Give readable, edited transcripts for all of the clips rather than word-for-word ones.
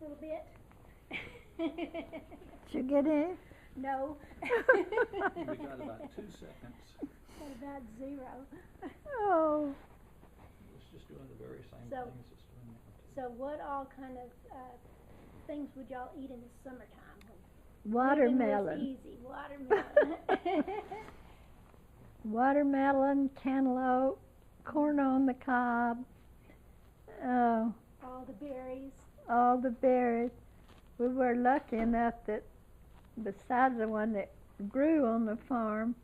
little bit. Did you get any? No. We got about 2 seconds. Got about 0. Oh. It's just doing the very same So- things it's doing now. So what all kind of things would y'all eat in the summertime? Watermelon. Living was easy. Watermelon. Watermelon, cantaloupe, corn on the cob, All the berries. all the berries. We were lucky enough that besides the one that grew on the farm,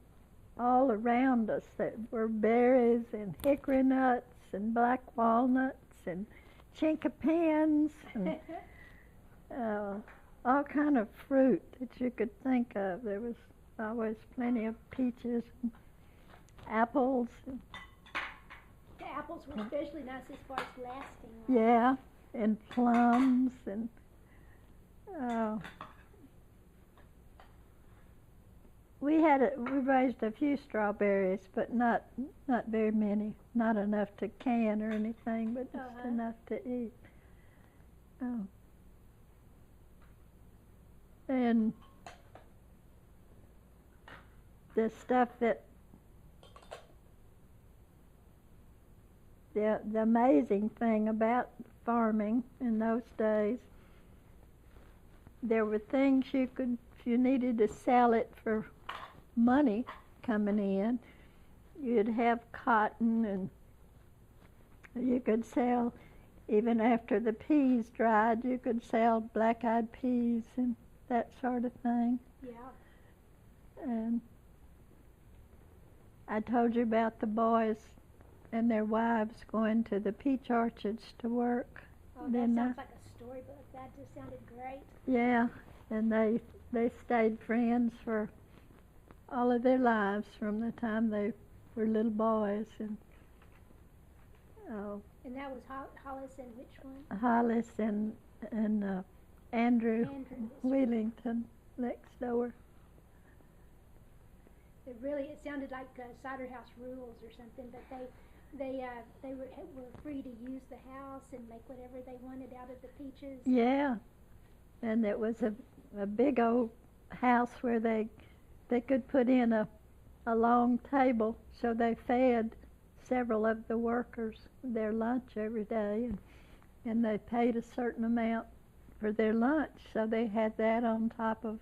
all around us that were berries and hickory nuts and black walnuts and chinkapins and all kind of fruit that you could think of. There was always plenty of peaches and apples. And, The apples were especially nice as far as lasting. yeah, and plums and we raised a few strawberries, but not very many. Not enough to can or anything, but just enough to eat. Oh. And the stuff that the amazing thing about farming in those days, there were things you could, if you needed to sell it for money coming in, you'd have cotton, and you could sell, even after the peas dried, you could sell black-eyed peas and that sort of thing. Yeah. And I told you about the boys and their wives going to the peach orchards to work. Oh, that Didn't sounds like a storybook. That just sounded great. Yeah, and they stayed friends for all of their lives from the time they were little boys. And And that was Hollis and which one? Hollis and Andrew Wheelington next door. It sounded like Cider House Rules or something, but they were free to use the house and make whatever they wanted out of the peaches. Yeah, and it was a big old house where they could put in a long table, so they fed several of the workers their lunch every day, and they paid a certain amount for their lunch, so they had that on top of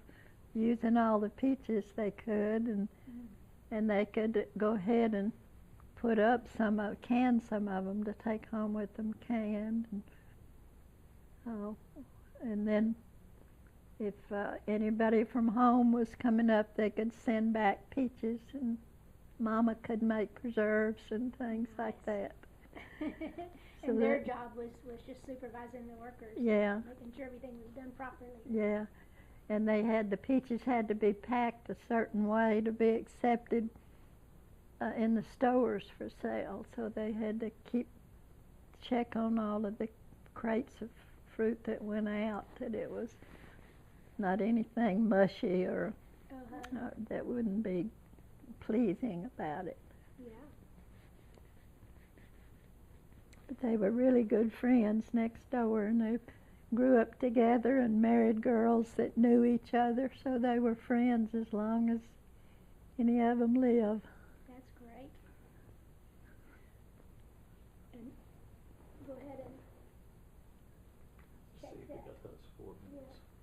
using all the peaches they could, and they could go ahead and put up can some of them to take home with them canned, and then if anybody from home was coming up, they could send back peaches, and Mama could make preserves and things like that. And their job was just supervising the workers. Yeah. Making sure everything was done properly. Yeah, and the peaches had to be packed a certain way to be accepted in the stores for sale. So they had to check on all of the crates of fruit that went out, that it was not anything mushy or that wouldn't be pleasing about it. Yeah. But they were really good friends next door, and they grew up together and married girls that knew each other, so they were friends as long as any of them lived. That's great. And go ahead and check See if we that. got those 4 minutes. Yeah.